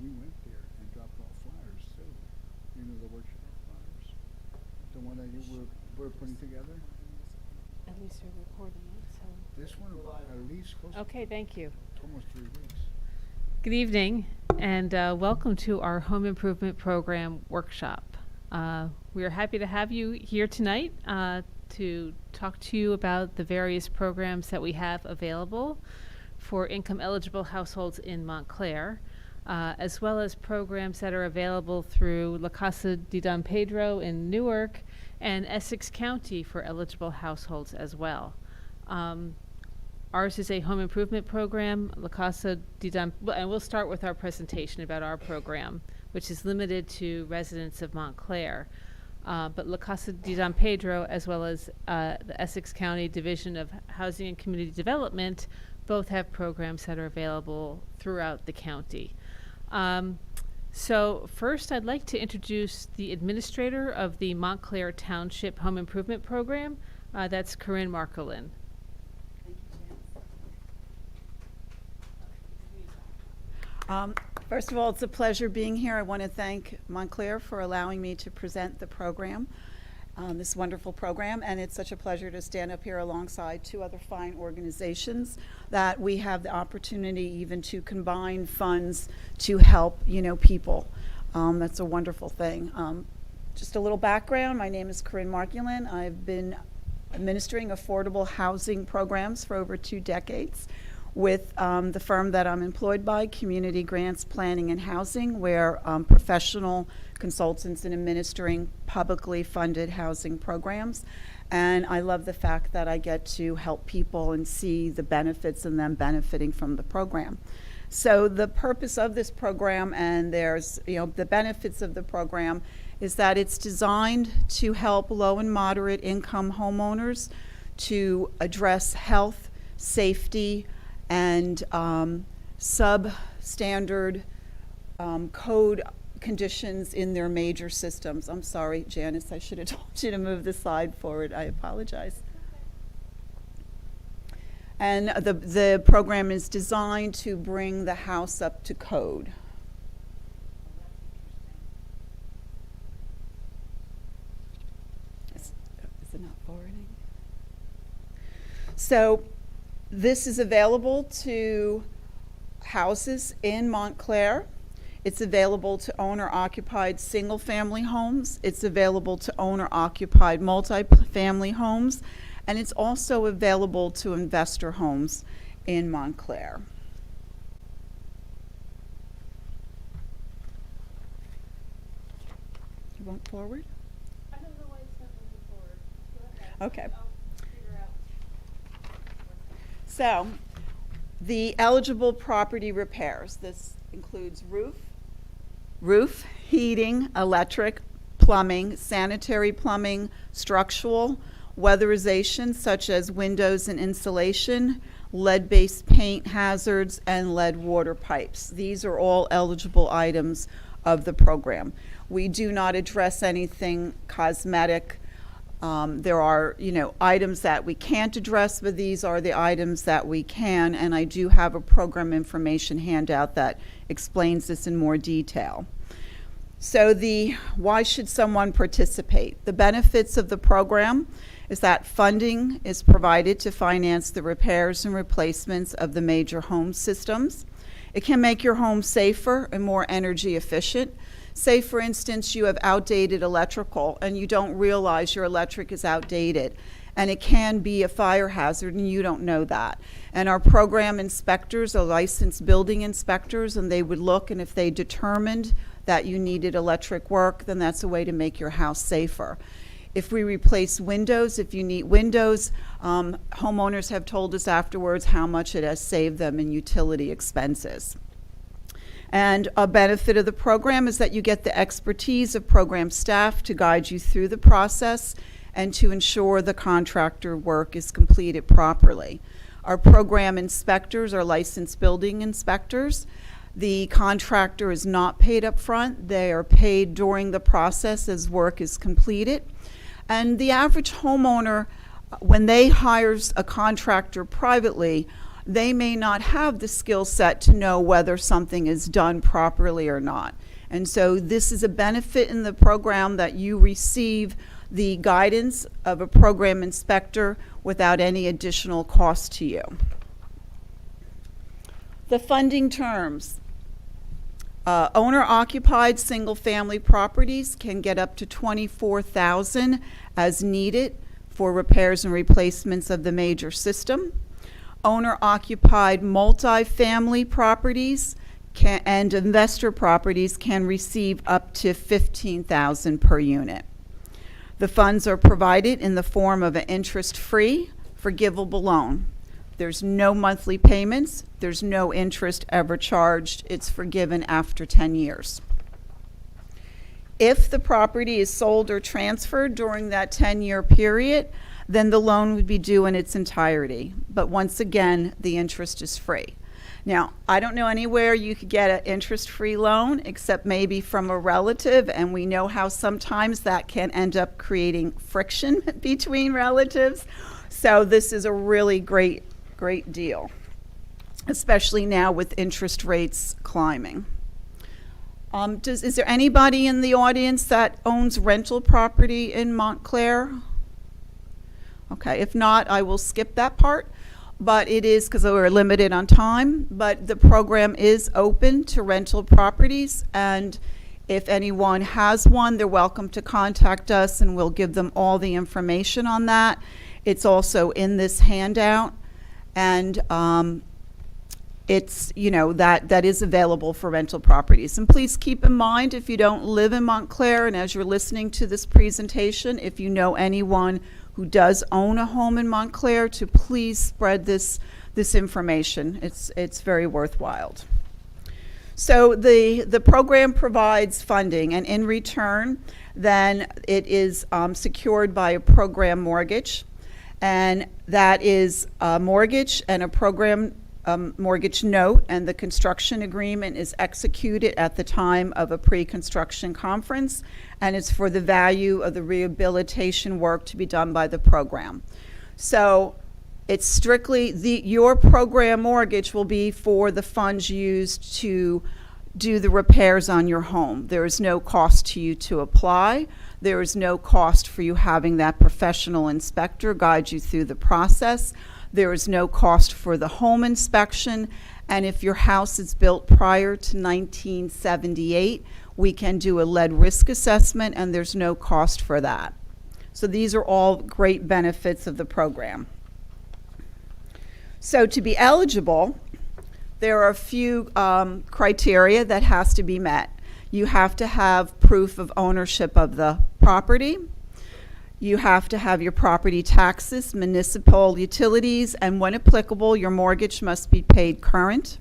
we went there and dropped off flyers too. You know, the workshop flyers. The one that you were putting together. At least we're recording it, so. This one, at least close Okay, thank you. to almost 3 weeks. Good evening, and welcome to our Home Improvement Program workshop. We are happy to have you here tonight to talk to you about the various programs that we have available for income-eligible households in Montclair, as well as programs that are available through La Casa de Don Pedro in Newark and Essex County for eligible households as well. Ours is a home improvement program, La Casa de Don, and we'll start with our presentation about our program, which is limited to residents of Montclair. But La Casa de Don Pedro, as well as the Essex County Division of Housing and Community Development, both have programs that are available throughout the county. So first, I'd like to introduce the administrator of the Montclair Township Home Improvement Program. That's Corinne Marcolin. First of all, it's a pleasure being here. I want to thank Montclair for allowing me to present the program, this wonderful program, and it's such a pleasure to stand up here alongside two other fine organizations that we have the opportunity even to combine funds to help, people. That's a wonderful thing. Just a little background, my name is Corinne Marculin. I've been administering affordable housing programs for over 2 decades with the firm that I'm employed by, Community Grants Planning and Housing. We're professional consultants in administering publicly funded housing programs. And I love the fact that I get to help people and see the benefits and them benefiting from the program. So the purpose of this program, and there's, the benefits of the program, is that it's designed to help low and moderate income homeowners to address health, safety, and substandard code conditions in their major systems. I'm sorry, Janice, I should have told you to move the slide forward. I apologize. And the program is designed to bring the house up to code. Is it not forwarding? So this is available to houses in Montclair. It's available to owner-occupied single-family homes. It's available to owner-occupied multi-family homes. And it's also available to investor homes in Montclair. You want forward? I don't know why it's not moving forward. Okay. I'll figure out. So, the eligible property repairs. This includes roof, heating, electric, plumbing, sanitary plumbing, structural, weatherization such as windows and insulation, lead-based paint hazards, and lead water pipes. These are all eligible items of the program. We do not address anything cosmetic. There are, items that we can't address, but these are the items that we can, and I do have a program information handout that explains this in more detail. So why should someone participate? The benefits of the program is that funding is provided to finance the repairs and replacements of the major home systems. It can make your home safer and more energy efficient. Say, for instance, you have outdated electrical and you don't realize your electric is outdated, and it can be a fire hazard and you don't know that. And our program inspectors are licensed building inspectors, and they would look, and if they determined that you needed electric work, then that's a way to make your house safer. If we replace windows, if you need windows, homeowners have told us afterwards how much it has saved them in utility expenses. And a benefit of the program is that you get the expertise of program staff to guide you through the process and to ensure the contractor work is completed properly. Our program inspectors are licensed building inspectors. The contractor is not paid up front. They are paid during the process as work is completed. And the average homeowner, when they hires a contractor privately, they may not have the skill set to know whether something is done properly or not. And so this is a benefit in the program, that you receive the guidance of a program inspector without any additional cost to you. The funding terms. Owner-occupied single-family properties can get up to $24,000 as needed for repairs and replacements of the major system. Owner-occupied multi-family properties and investor properties can receive up to $15,000 per unit. The funds are provided in the form of an interest-free, forgivable loan. There's no monthly payments. There's no interest ever charged. It's forgiven after 10 years. If the property is sold or transferred during that 10-year period, then the loan would be due in its entirety. But once again, the interest is free. Now, I don't know anywhere you could get an interest-free loan except maybe from a relative, and we know how sometimes that can end up creating friction between relatives. So this is a really great deal, especially now with interest rates climbing. Is there anybody in the audience that owns rental property in Montclair? Okay, if not, I will skip that part. But it is, because we're limited on time, but the program is open to rental properties, and if anyone has one, they're welcome to contact us and we'll give them all the information on that. It's also in this handout, and it's, that is available for rental properties. And please keep in mind, if you don't live in Montclair, and as you're listening to this presentation, if you know anyone who does own a home in Montclair, to please spread this information. It's very worthwhile. So the program provides funding, and in return, then it is secured by a program mortgage, and that is a mortgage and a program mortgage note, and the construction agreement is executed at the time of a pre-construction conference, and it's for the value of the rehabilitation work to be done by the program. So it's strictly your program mortgage will be for the funds used to do the repairs on your home. There is no cost to you to apply. There is no cost for you having that professional inspector guide you through the process. There is no cost for the home inspection, and if your house is built prior to 1978, we can do a lead risk assessment, and there's no cost for that. So these are all great benefits of the program. So to be eligible, there are a few criteria that has to be met. You have to have proof of ownership of the property. You have to have your property taxes, municipal utilities, and when applicable, your mortgage must be paid current.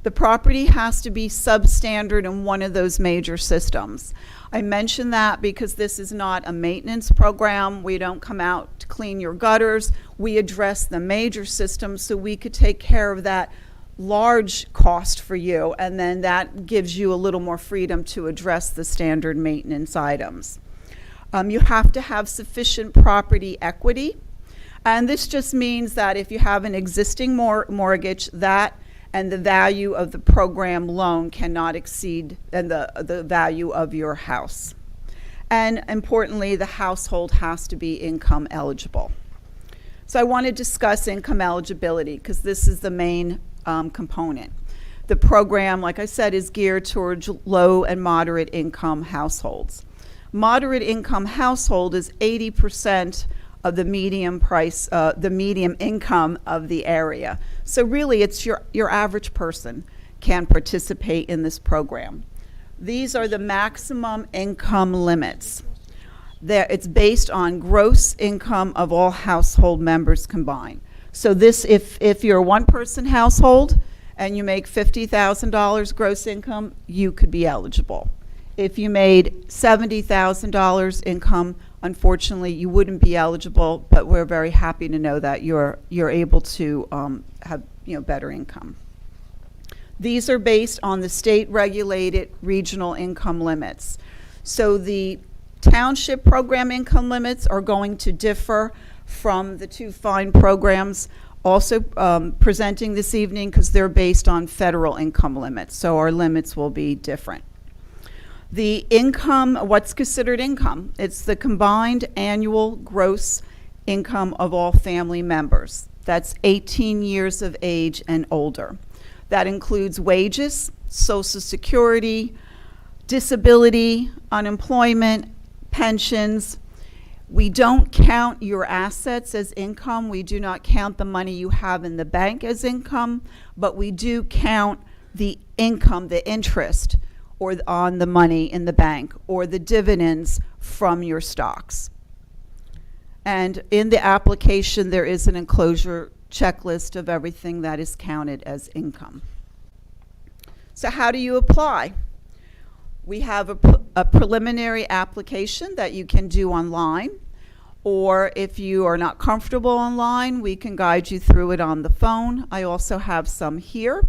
The property has to be substandard in one of those major systems. I mention that because this is not a maintenance program. We don't come out to clean your gutters. We address the major systems so we could take care of that large cost for you, and then that gives you a little more freedom to address the standard maintenance items. You have to have sufficient property equity, and this just means that if you have an existing mortgage, that and the value of the program loan cannot exceed the value of your house. And importantly, the household has to be income eligible. So I want to discuss income eligibility because this is the main component. The program, like I said, is geared towards low and moderate income households. Moderate income household is 80% of the median income of the area. So really, it's your average person can participate in this program. These are the maximum income limits. It's based on gross income of all household members combined. So this, if you're a one-person household and you make $50,000 gross income, you could be eligible. If you made $70,000 income, unfortunately, you wouldn't be eligible, but we're very happy to know that you're able to have better income. These are based on the state-regulated regional income limits. So the township program income limits are going to differ from the two fine programs. Also presenting this evening because they're based on federal income limits, so our limits will be different. The income, what's considered income? It's the combined annual gross income of all family members. That's 18 years of age and older. That includes wages, Social Security, disability, unemployment, pensions. We don't count your assets as income. We do not count the money you have in the bank as income, but we do count the income, the interest, or on the money in the bank, or the dividends from your stocks. And in the application, there is an enclosure checklist of everything that is counted as income. So how do you apply? We have a preliminary application that you can do online, or if you are not comfortable online, we can guide you through it on the phone. I also have some here.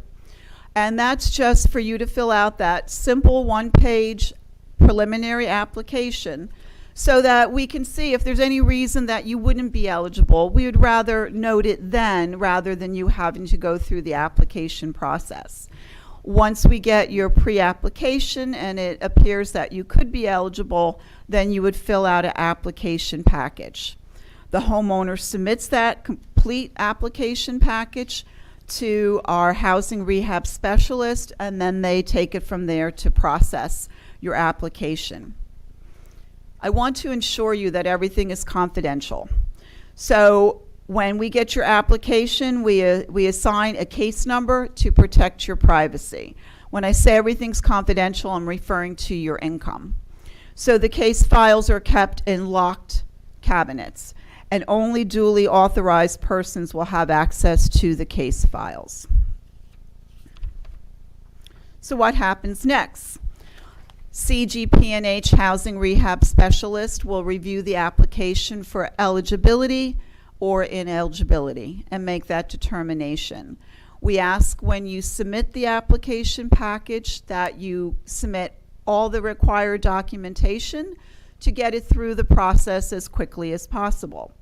And that's just for you to fill out that simple one-page preliminary application so that we can see if there's any reason that you wouldn't be eligible. We would rather note it then rather than you having to go through the application process. Once we get your pre-application and it appears that you could be eligible, then you would fill out an application package. The homeowner submits that complete application package to our housing rehab specialist, and then they take it from there to process your application. I want to ensure you that everything is confidential. So when we get your application, we assign a case number to protect your privacy. When I say everything's confidential, I'm referring to your income. So the case files are kept in locked cabinets, and only duly authorized persons will have access to the case files. So what happens next? CGP&H Housing Rehab Specialist will review the application for eligibility or ineligibility and make that determination. We ask when you submit the application package that you submit all the required documentation to get it through the process as quickly as possible.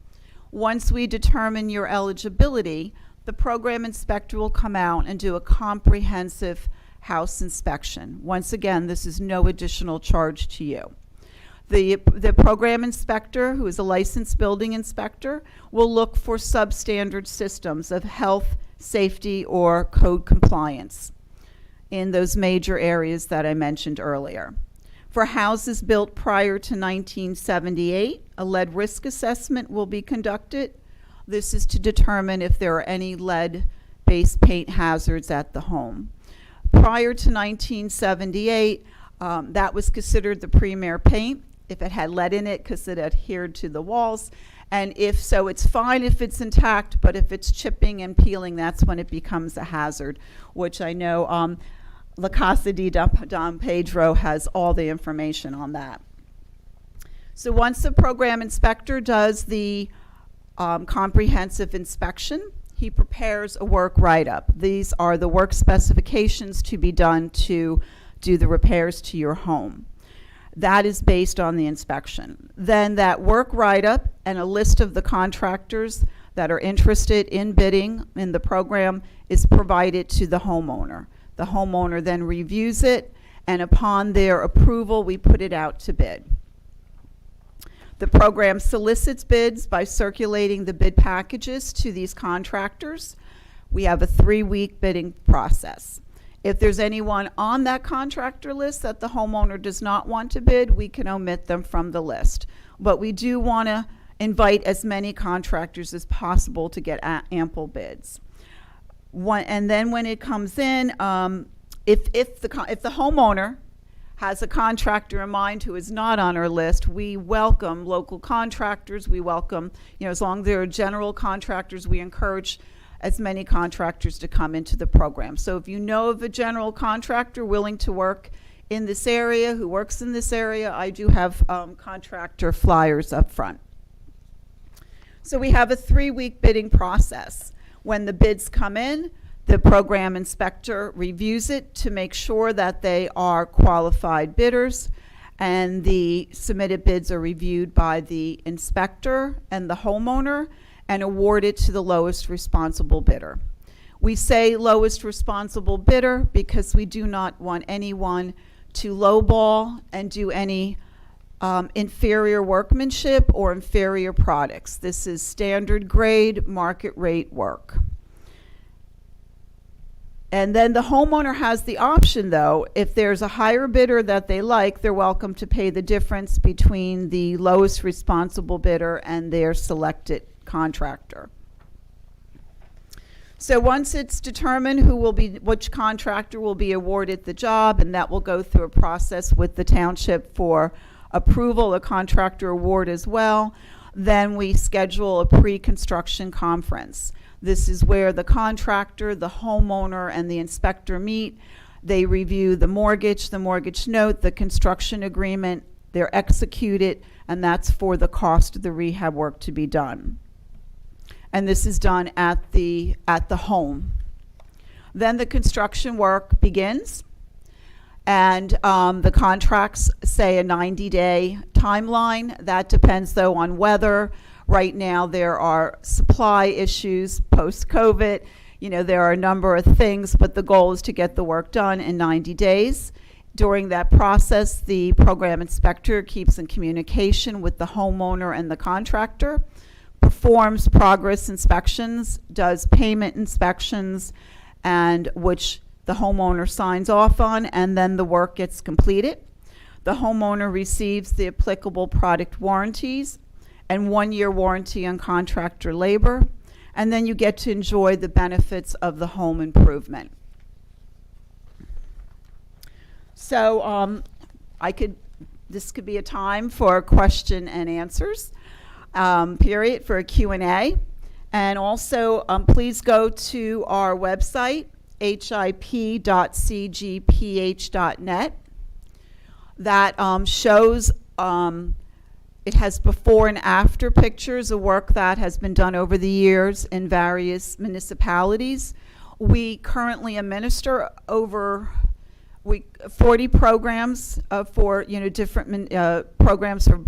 Once we determine your eligibility, the program inspector will come out and do a comprehensive house inspection. Once again, this is no additional charge to you. The program inspector, who is a licensed building inspector, will look for substandard systems of health, safety, or code compliance in those major areas that I mentioned earlier. For houses built prior to 1978, a lead risk assessment will be conducted. This is to determine if there are any lead-based paint hazards at the home. Prior to 1978, that was considered the premier paint if it had lead in it because it adhered to the walls. And if so, it's fine if it's intact, but if it's chipping and peeling, that's when it becomes a hazard, which I know La Casa de Don Pedro has all the information on that. So once the program inspector does the comprehensive inspection, he prepares a work write-up. These are the work specifications to be done to do the repairs to your home. That is based on the inspection. Then that work write-up and a list of the contractors that are interested in bidding in the program is provided to the homeowner. The homeowner then reviews it, and upon their approval, we put it out to bid. The program solicits bids by circulating the bid packages to these contractors. We have a 3-week bidding process. If there's anyone on that contractor list that the homeowner does not want to bid, we can omit them from the list. But we do want to invite as many contractors as possible to get ample bids. And then when it comes in, if the homeowner has a contractor in mind who is not on our list, we welcome local contractors. We welcome, as long as they're general contractors, we encourage as many contractors to come into the program. So if you know of a general contractor willing to work in this area, who works in this area, I do have contractor flyers up front. So we have a 3-week bidding process. When the bids come in, the program inspector reviews it to make sure that they are qualified bidders, and the submitted bids are reviewed by the inspector and the homeowner, and award it to the lowest responsible bidder. We say lowest responsible bidder because we do not want anyone to lowball and do any inferior workmanship or inferior products. This is standard grade, market rate work. And then the homeowner has the option, though, if there's a higher bidder that they like, they're welcome to pay the difference between the lowest responsible bidder and their selected contractor. So once it's determined which contractor will be awarded the job, and that will go through a process with the township for approval, a contractor award as well, then we schedule a pre-construction conference. This is where the contractor, the homeowner, and the inspector meet. They review the mortgage note, the construction agreement. They're executed, and that's for the cost of the rehab work to be done. And this is done at the home. Then the construction work begins, and the contracts say a 90-day timeline. That depends, though, on weather. Right now, there are supply issues post-COVID. There are a number of things, but the goal is to get the work done in 90 days. During that process, the program inspector keeps in communication with the homeowner and the contractor, performs progress inspections, does payment inspections, and which the homeowner signs off on, and then the work gets completed. The homeowner receives the applicable product warranties and 1-year warranty on contractor labor, and then you get to enjoy the benefits of the home improvement. So this could be a time for question and answers, period, for a Q&A. And also, please go to our website, hip.cgph.net. That shows, it has before and after pictures of work that has been done over the years in various municipalities. We currently administer over 40 programs for different programs for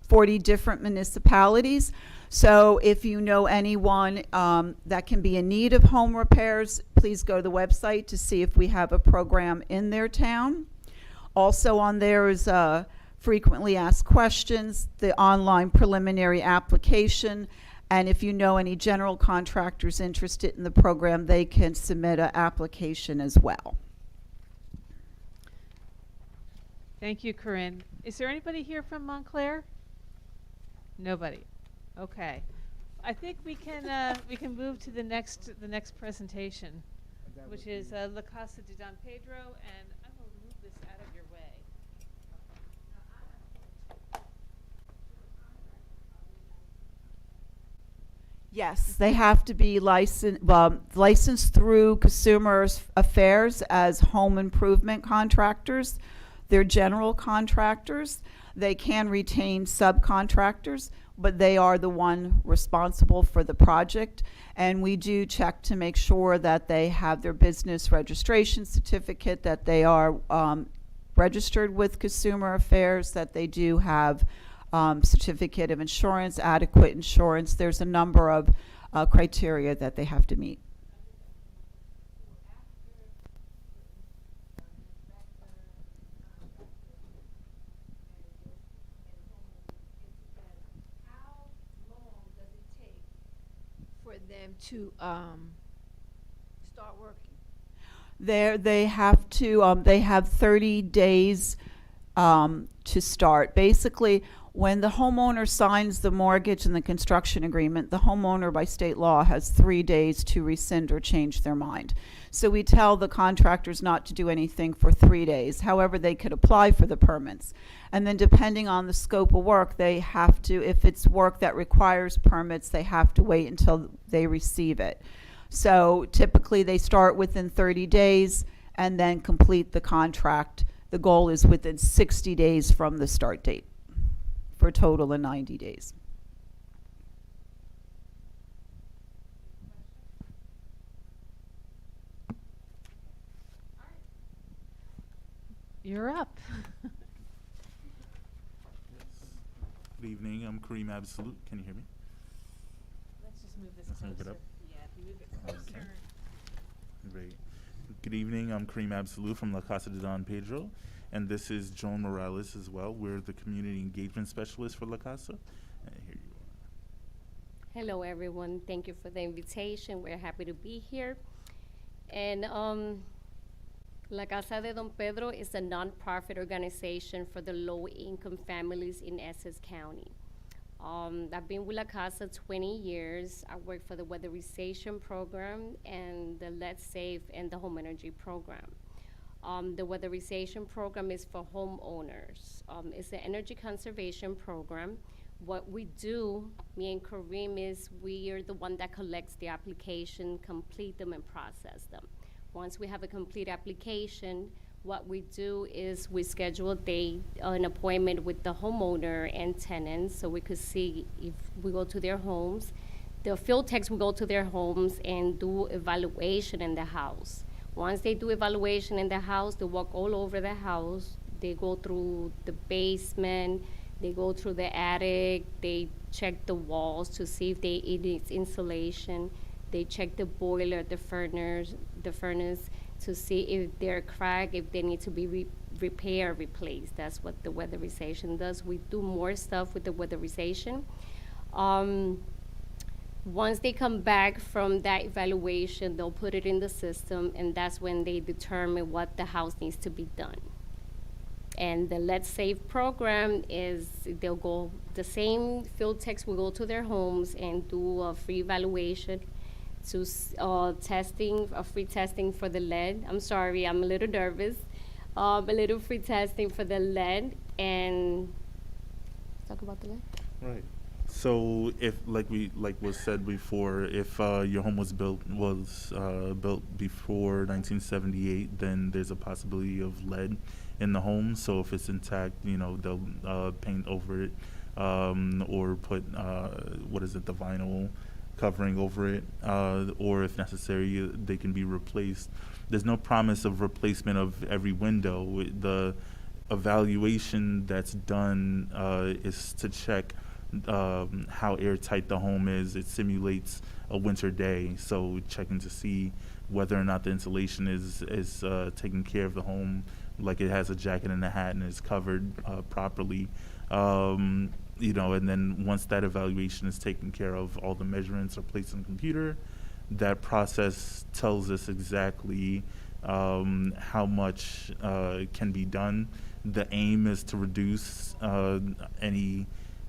40 different municipalities. So if you know anyone that can be in need of home repairs, please go to the website to see if we have a program in their town. Also on there is frequently asked questions, the online preliminary application, and if you know any general contractors interested in the program, they can submit an application as well. Thank you, Corinne. Is there anybody here from Montclair? Nobody. Okay. I think we can move to the next presentation, which is La Casa de Don Pedro, and I will move this out of your way. Yes, they have to be licensed through Consumer Affairs as home improvement contractors. They're general contractors. They can retain subcontractors, but they are the one responsible for the project. And we do check to make sure that they have their business registration certificate, that they are registered with Consumer Affairs, that they do have certificate of insurance, adequate insurance. There's a number of criteria that they have to meet. For them to start working? They have 30 days to start. Basically, when the homeowner signs the mortgage and the construction agreement, the homeowner by state law has 3 days to rescind or change their mind. So we tell the contractors not to do anything for 3 days. However, they could apply for the permits. And then depending on the scope of work, they have to, if it's work that requires permits, they have to wait until they receive it. So typically they start within 30 days and then complete the contract. The goal is within 60 days from the start date, for a total of 90 days. You're up. Good evening. I'm Kareem Absolute. Can you hear me? Let's just move this Let's move it closer. up. Yeah, if you move it Okay. closer. Great. Good evening. I'm Kareem Absolu from La Casa de Don Pedro, and this is Joan Morales as well. We're the community engagement specialist for La Casa. And here you are. Hello, everyone. Thank you for the invitation. We're happy to be here. And La Casa de Don Pedro is a nonprofit organization for the low-income families in Essex County. I've been with La Casa 20 years. I work for the weatherization program and the Let's Save and the home energy program. The weatherization program is for homeowners. It's an energy conservation program. What we do, me and Kareem, is we are the one that collects the application, complete them, and process them. Once we have a complete application, what we do is we schedule a date, an appointment with the homeowner and tenants, so we could see if we go to their homes. The field techs will go to their homes and do evaluation in the house. Once they do evaluation in the house, they walk all over the house. They go through the basement, they go through the attic, they check the walls to see if it needs insulation. They check the boiler, the furnace to see if they're cracked, if they need to be repaired, replaced. That's what the weatherization does. We do more stuff with the weatherization. Once they come back from that evaluation, they'll put it in the system, and that's when they determine what the house needs to be done. And the Let's Save program is they'll go, the same field techs will go to their homes and do a free evaluation to testing, a free testing for the lead. I'm sorry, I'm a little nervous. A little free testing for the lead, and let's talk about the lead. Right. So if, like was said before, if your home was built before 1978, then there's a possibility of lead in the home. So if it's intact, they'll paint over it, or put the vinyl covering over it, or if necessary, they can be replaced. There's no promise of replacement of every window. The evaluation that's done is to check how airtight the home is. It simulates a winter day, so checking to see whether or not the insulation is taking care of the home, like it has a jacket and a hat and is covered properly. And then once that evaluation is taken care of, all the measurements are placed on the computer. That process tells us exactly how much can be done. The aim is to reduce any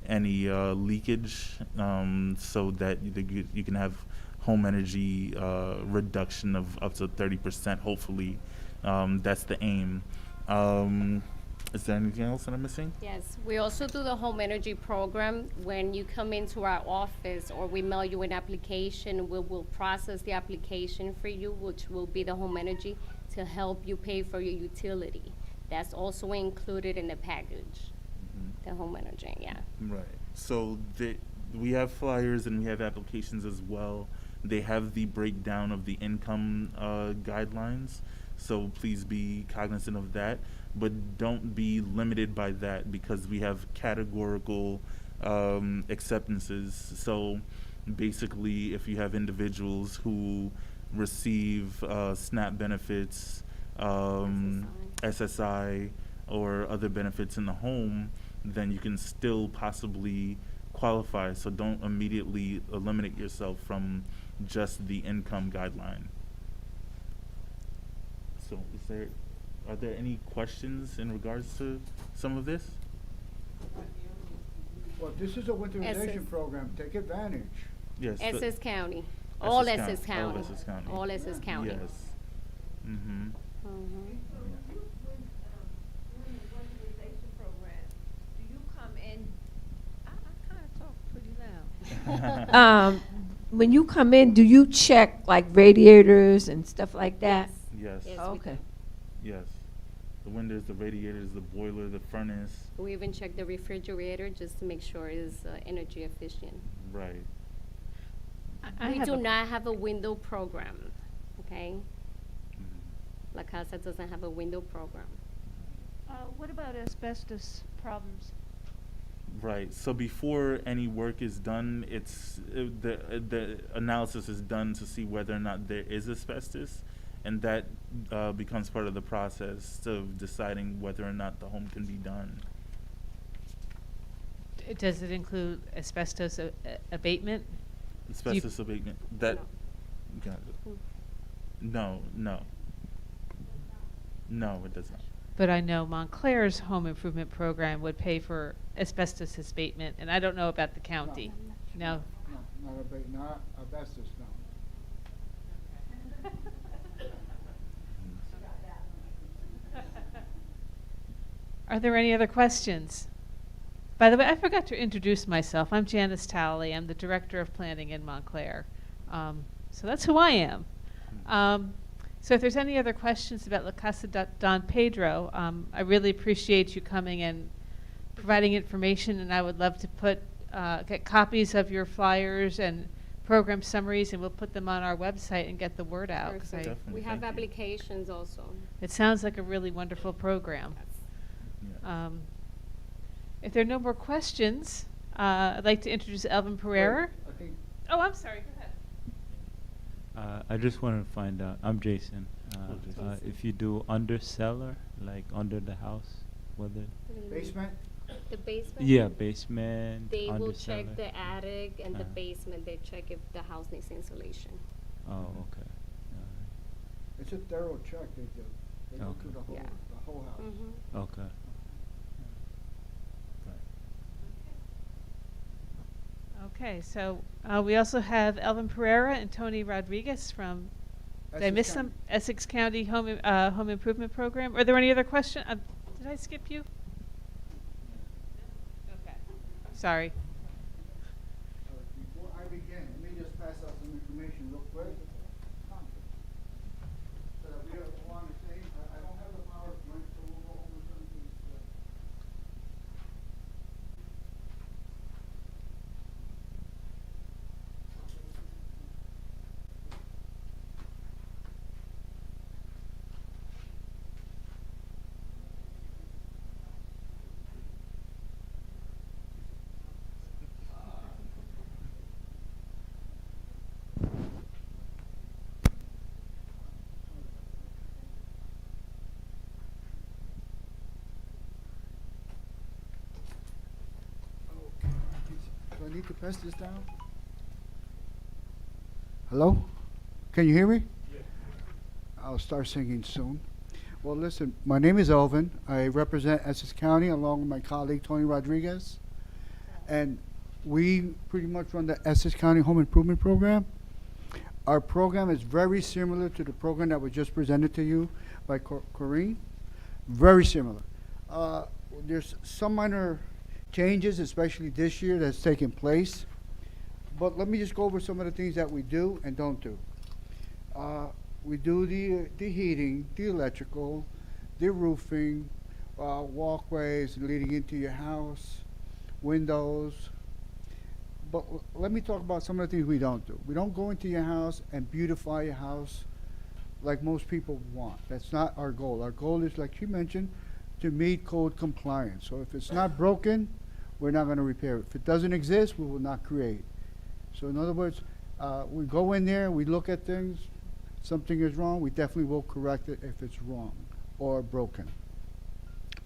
leakage, so that you can have home energy reduction of up to 30%, hopefully. That's the aim. Is there anything else that I'm missing? Yes, we also do the home energy program. When you come into our office or we mail you an application, we will process the application for you, which will be the home energy to help you pay for your utility. That's also included in the package, the home energy, yeah. Right. So we have flyers and we have applications as well. They have the breakdown of the income guidelines. So please be cognizant of that. But don't be limited by that, because we have categorical acceptances. So basically, if you have individuals who receive SNAP benefits, SSI, or other benefits in the home, then you can still possibly qualify. So don't immediately eliminate yourself from just the income guideline. So are there any questions in regards to some of this? Well, this is a winterization SS. program, take advantage. Yes. Essex County, all Essex All County. Essex County. All Essex County. Yes. Mm-hmm. Mhm. During the weatherization program, do you come in, I kind of talk pretty loud. When you come in, do you check like radiators and stuff like that? Yes. Yes, we Okay. do. Yes. The windows, the radiators, the boiler, the furnace. We even check the refrigerator just to make sure it's energy efficient. Right. We do not have a window program, okay? Mhm. La Casa doesn't have a window program. What about asbestos problems? Right. So before any work is done, it's the analysis is done to see whether or not there is asbestos, and that becomes part of the process of deciding whether or not the home can be done. Does it include asbestos abatement? Asbestos abatement. That. No. Got it. No, no. No, it does not. But I know Montclair's home improvement program would pay for asbestos abatement, and I don't know about the county. No? No, not asbestos, no. Are there any other questions? By the way, I forgot to introduce myself. I'm Janice Talley. I'm the Director of Planning in Montclair. So that's who I am. So if there's any other questions about La Casa Don Pedro, I really appreciate you coming and providing information, and I would love to get copies of your flyers and program summaries, and we'll put them on our website and get the word out. 'Cause Perfect. Definitely, We have thank you. applications also. it sounds like a really wonderful program. Yeah. If there are no more questions, I'd like to introduce Elvin Pereira. I think Oh, I'm sorry. Go ahead. I just want to find out. I'm Jason. Hello, Jason. If you do under cellar, like under the house, whether basement, The basement? yeah, basement. They will under check cellar. the attic and the Uh-huh. basement. They check if the house needs insulation. Oh, okay. it's a thorough check they do. They go Okay. through the whole, Yeah. the whole house. Mm-hmm. Okay. Okay, so we also have Elvin Pereira and Tony Rodriguez from, did I Essex miss County. them? Essex County Home Improvement Program. Are there any other questions? Did I skip you? Okay, sorry. Before I begin, let me just pass out some information real quick. So that we are all on the same, I don't have the PowerPoint, so we'll go over some things. Okay. Do I need to pass this down? Hello? Can you hear me? Yeah. I'll start singing soon. Well, listen, my name is Elvin. I represent Essex County along with my colleague Tony Rodriguez. And we pretty much run the Essex County Home Improvement Program. Our program is very similar to the program that was just presented to you by Corinne. Very similar. There's some minor changes, especially this year, that's taken place. But let me just go over some of the things that we do and don't do. We do the heating, the electrical, the roofing, walkways leading into your house, windows. But let me talk about some of the things we don't do. We don't go into your house and beautify your house like most people want. That's not our goal. Our goal is, like you mentioned, to meet code compliance. So if it's not broken, we're not going to repair it. If it doesn't exist, we will not create. So in other words, we go in there, we look at things. Something is wrong, we definitely will correct it if it's wrong or broken.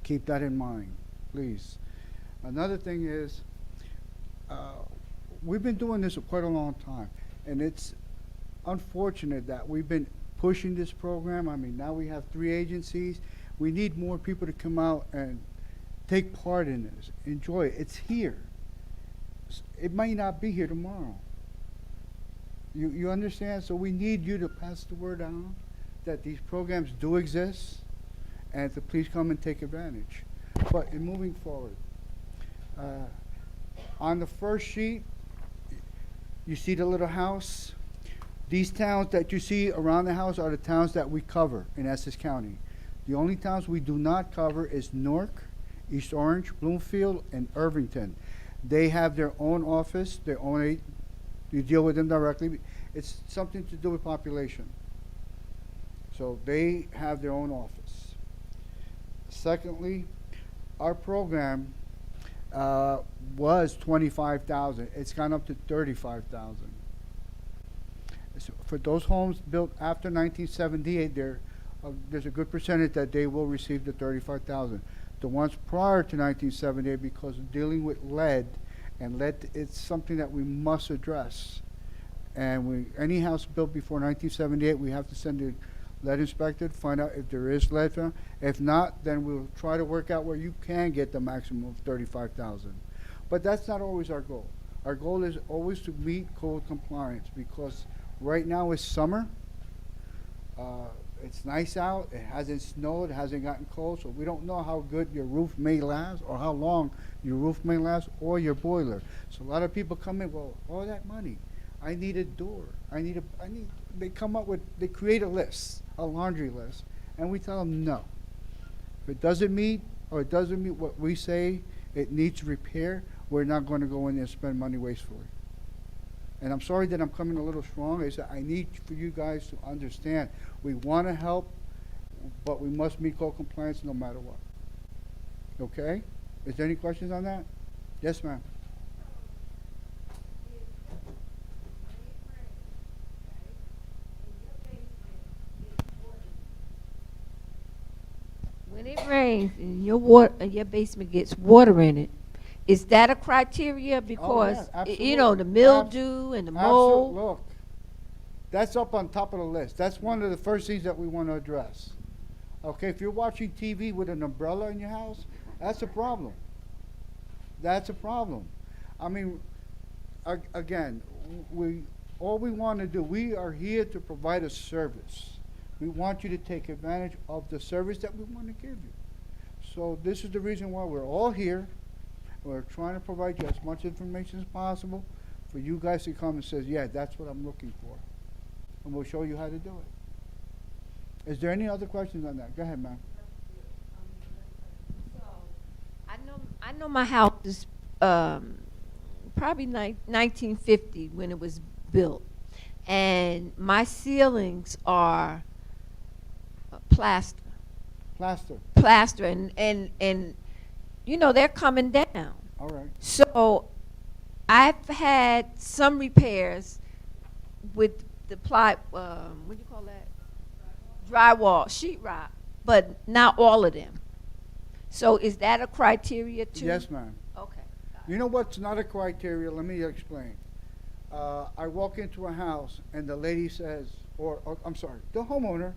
Keep that in mind, please. Another thing is, we've been doing this for quite a long time, and it's unfortunate that we've been pushing this program. I mean, now we have 3 agencies. We need more people to come out and take part in this, enjoy it. It's here. It might not be here tomorrow. You understand? So we need you to pass the word on that these programs do exist and to please come and take advantage. But in moving forward, on the first sheet, you see the little house. These towns that you see around the house are the towns that we cover in Essex County. The only towns we do not cover is Newark, East Orange, Bloomfield, and Irvington. They have their own office, their own you deal with them directly. It's something to do with population. So they have their own office. Secondly, our program was 25,000. It's gone up to 35,000. So for those homes built after 1978, there's a good percentage that they will receive the 35,000. The ones prior to 1978, because of dealing with lead, and lead, it's something that we must address. And any house built before 1978, we have to send it lead inspected, find out if there is lead found. If not, then we'll try to work out where you can get the maximum of 35,000. But that's not always our goal. Our goal is always to meet code compliance, because right now it's summer. It's nice out. It hasn't snowed. It hasn't gotten cold. So we don't know how good your roof may last, or how long your roof may last, or your boiler. So a lot of people come in, well, all that money, I need a door. They come up with, they create a list, a laundry list, and we tell them no. If it doesn't meet, or it doesn't meet what we say it needs repair, we're not going to go in there and spend money wastefully. And I'm sorry that I'm coming a little strong. I need for you guys to understand. We want to help, but we must meet code compliance no matter what. Okay? Is there any questions on that? Yes, ma'am. When it rains and your basement gets water in it, is that a criteria? Because you know, the mildew and the mold. Look, that's up on top of the list. That's one of the first things that we want to address. Okay, if you're watching TV with an umbrella in your house, that's a problem. That's a problem. I mean, again, all we want to do, we are here to provide a service. We want you to take advantage of the service that we want to give you. So this is the reason why we're all here. We're trying to provide you as much information as possible for you guys to come and say, yeah, that's what I'm looking for. And we'll show you how to do it. Is there any other questions on that? Go ahead, ma'am. I know my house is probably 1950 when it was built, and my ceilings are plaster, and you know, they're coming down. All right. So I've had some repairs with the what do you call that? Drywall, sheetrock, but not all of them. So is that a criteria too? Yes, ma'am. Okay. You know what's not a criteria? Let me explain. I walk into a house and the lady says, or I'm sorry, the homeowner,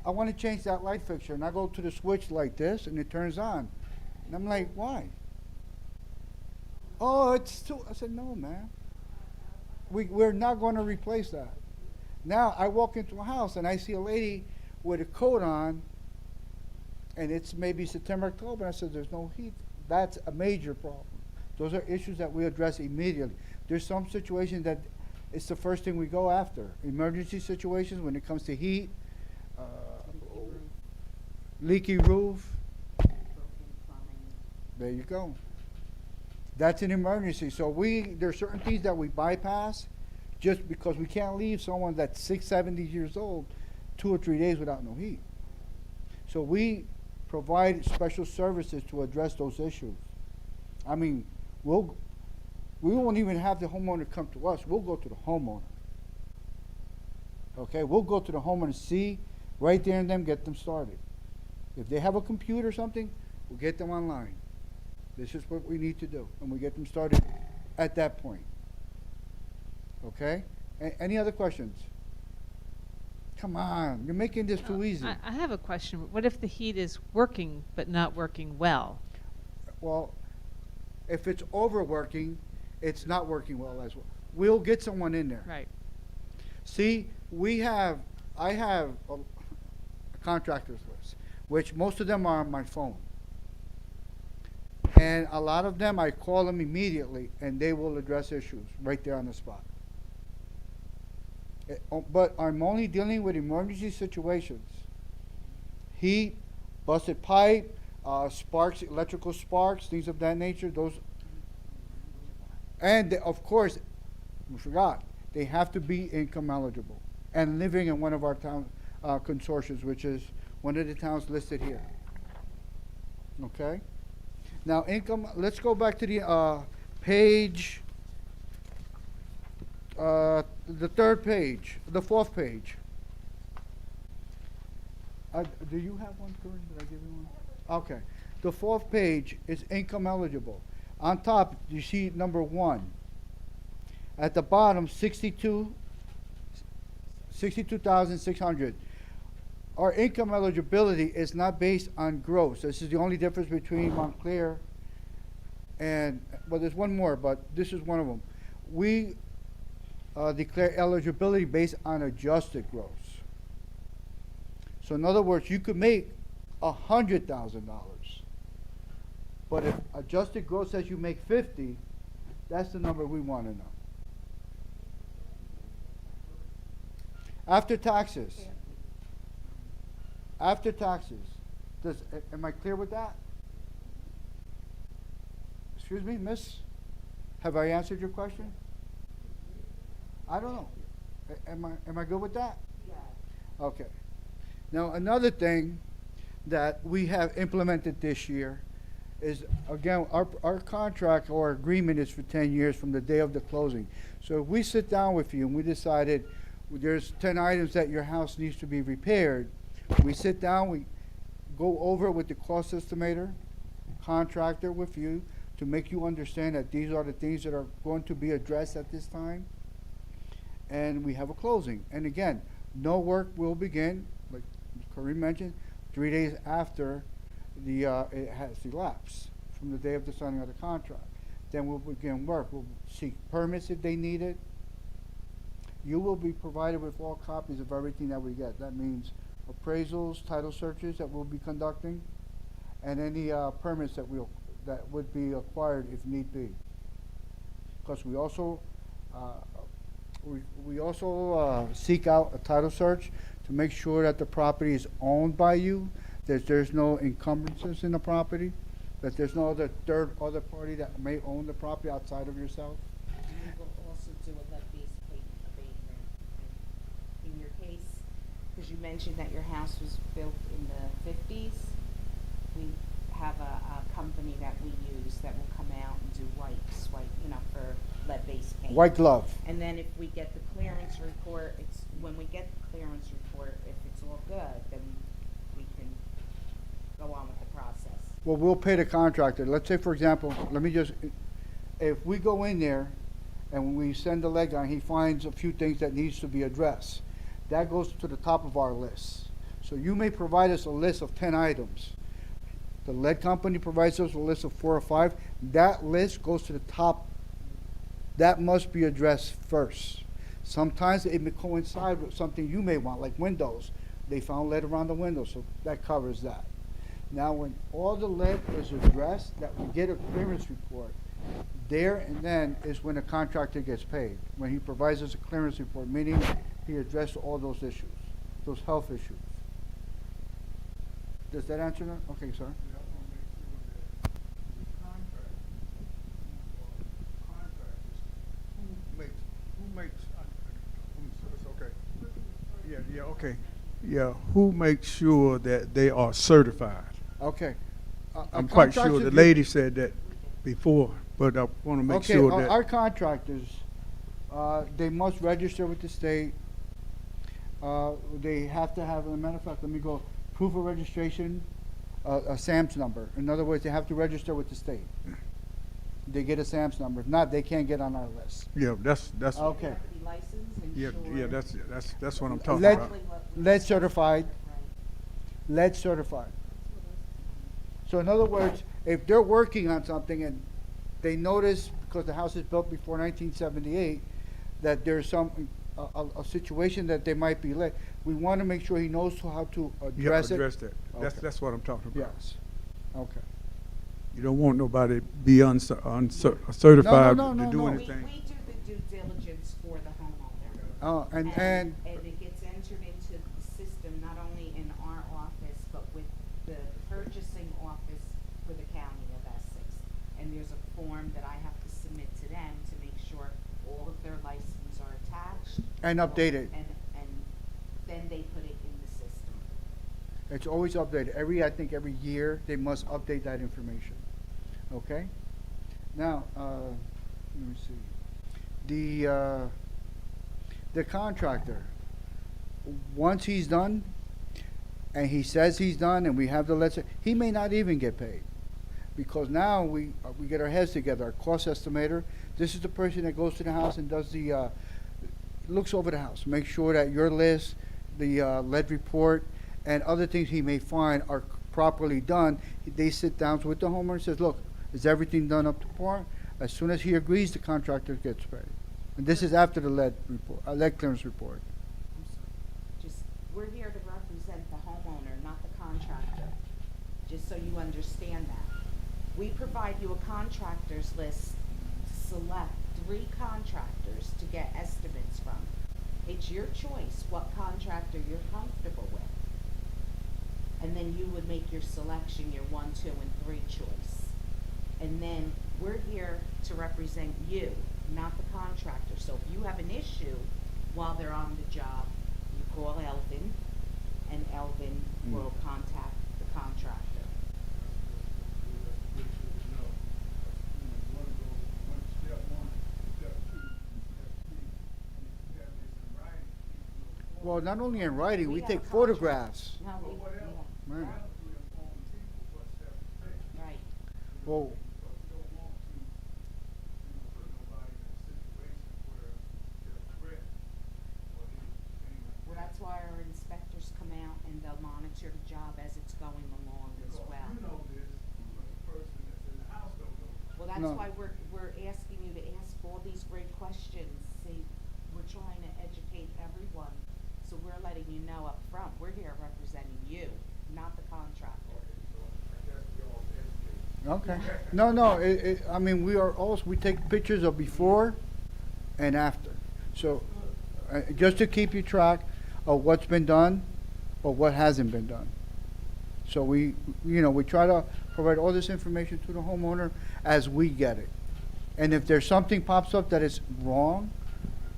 I want to change that light fixture. And I go to the switch like this and it turns on. And I'm like, why? Oh, it's too. I said, no, man. We're not going to replace that. Now, I walk into a house and I see a lady with a coat on, and it's maybe September, October. And I said, there's no heat. That's a major problem. Those are issues that we address immediately. There's some situations that it's the first thing we go after. Emergency situations when it comes to heat, leaky roof. There you go. That's an emergency. So there are certain things that we bypass just because we can't leave someone that's 70 years old 2 or 3 days without no heat. So we provide special services to address those issues. I mean, we won't even have the homeowner come to us. We'll go to the homeowner. Okay, we'll go to the homeowner, see right there and then get them started. If they have a computer or something, we'll get them online. This is what we need to do, and we get them started at that point. Okay? Any other questions? Come on, you're making this too easy. I have a question. What if the heat is working but not working well? Well, if it's overworking, it's not working well as well. We'll get someone in there. Right. See, I have a contractors list, which most of them are on my phone. And a lot of them, I call them immediately, and they will address issues right there on the spot. But I'm only dealing with emergency situations. Heat, busted pipe, sparks, electrical sparks, things of that nature. Those, and of course, we forgot, they have to be income eligible and living in one of our town consortiums, which is one of the towns listed here. Okay? Now, income, let's go back to the page, the third page, the fourth page. Do you have one, Corinne? Did I give you one? Okay. The fourth page is income eligible. On top, you see number 1. At the bottom, 62,600. Our income eligibility is not based on gross. This is the only difference between Montclair and, well, there's one more, but this is one of them. We declare eligibility based on adjusted gross. So in other words, you could make $100,000, but if adjusted gross says you make 50, that's the number we want to know. After taxes. After taxes. Am I clear with that? Excuse me, miss? Have I answered your question? I don't know. Am I good with that? Yeah. Okay. Now, another thing that we have implemented this year is, again, our contract or agreement is for 10 years from the day of the closing. So if we sit down with you and we decided there's 10 items that your house needs to be repaired, we sit down, we go over it with the cost estimator, contractor with you, to make you understand that these are the things that are going to be addressed at this time. And we have a closing. And again, no work will begin, like Corinne mentioned, 3 days after it has elapsed from the day of the signing of the contract. Then we'll begin work. We'll seek permits if they need it. You will be provided with all copies of everything that we get. That means appraisals, title searches that we'll be conducting, and any permits that would be acquired if need be. Because we also seek out a title search to make sure that the property is owned by you, that there's no encumbrances in the property, that there's no other other party that may own the property outside of yourself. We will also do a lead-based abatement. In your case, because you mentioned that your house was built in the 50s, we have a company that we use that will come out and do wipes, for lead-based paint. White glove. And then if we get the clearance report, when we get the clearance report, if it's all good, then we can go on with the process. Well, we'll pay the contractor. Let's say, for example, if we go in there and we send the lead guy, he finds a few things that needs to be addressed. That goes to the top of our list. So you may provide us a list of 10 items. The lead company provides us a list of 4 or 5. That list goes to the top. That must be addressed first. Sometimes it may coincide with something you may want, like windows. They found lead around the windows, so that covers that. Now, when all the lead is addressed, that we get a clearance report, there and then is when the contractor gets paid. When he provides us a clearance report, meaning he addressed all those issues, those health issues. Does that answer that? Okay, sir. Who makes sure that they are certified? Okay. I'm quite sure the lady said that before, but I want to make sure that. Our contractors, they must register with the state. They have to have, as a matter of fact, proof of registration, a SAMS number. In other words, they have to register with the state. They get a SAMS number. If not, they can't get on our list. Yeah, that's. Okay. Yeah, that's what I'm talking about. Lead certified. Lead certified. So in other words, if they're working on something and they notice, because the house is built before 1978, that there's a situation that they might be lead, we want to make sure he knows how to address it. Address that. Okay. That's what I'm talking about. Yes. Okay. You don't want nobody be certified No, to do no. anything. We do the due diligence for the homeowner. Oh, and it gets entered into the system, not only in our office, but with the purchasing office for the county of Essex. And there's a form that I have to submit to them to make sure all of their licenses are attached. And updated. And then they put it in the system. it's always updated. I think every year they must update that information. Okay? Now, let me see. The contractor, once he's done, and he says he's done, and we have the letter, he may not even get paid. Because now we get our heads together, our cost estimator, this is the person that goes to the house and does the, looks over the house, make sure that your list, the lead report, and other things he may find are properly done. They sit down with the homeowner and says, look, is everything done up to par? As soon as he agrees, the contractor gets paid. And this is after the lead report, lead clearance report. I'm sorry. Just, we're here to represent the homeowner, not the contractor, just so you understand that. We provide you a contractors list to select 3 contractors to get estimates from. It's your choice what contractor you're comfortable with. And then you would make your selection, your 1, 2, and 3 choice. And then we're here to represent you, not the contractor. So if you have an issue while they're on the job, you call Elvin, and Elvin will contact the contractor. Well, not only in writing, we have take a contract. photographs. No, Right. right. Well, Well, that's why our inspectors come out and they'll monitor the job as it's going along as well. Well, that's No. why we're asking you to ask all these great questions. See, we're trying to educate everyone, so we're letting you know up front, we're here representing you, not the contractor. okay. No, I mean, we are also, we take pictures of before and after. So, just to keep you track of what's been done or what hasn't been done. So we try to provide all this information to the homeowner as we get it. And if there's something pops up that is wrong,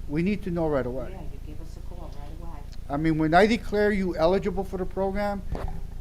we need to know right away. Yeah, you give us a call right away. I mean, when I declare you eligible for the program,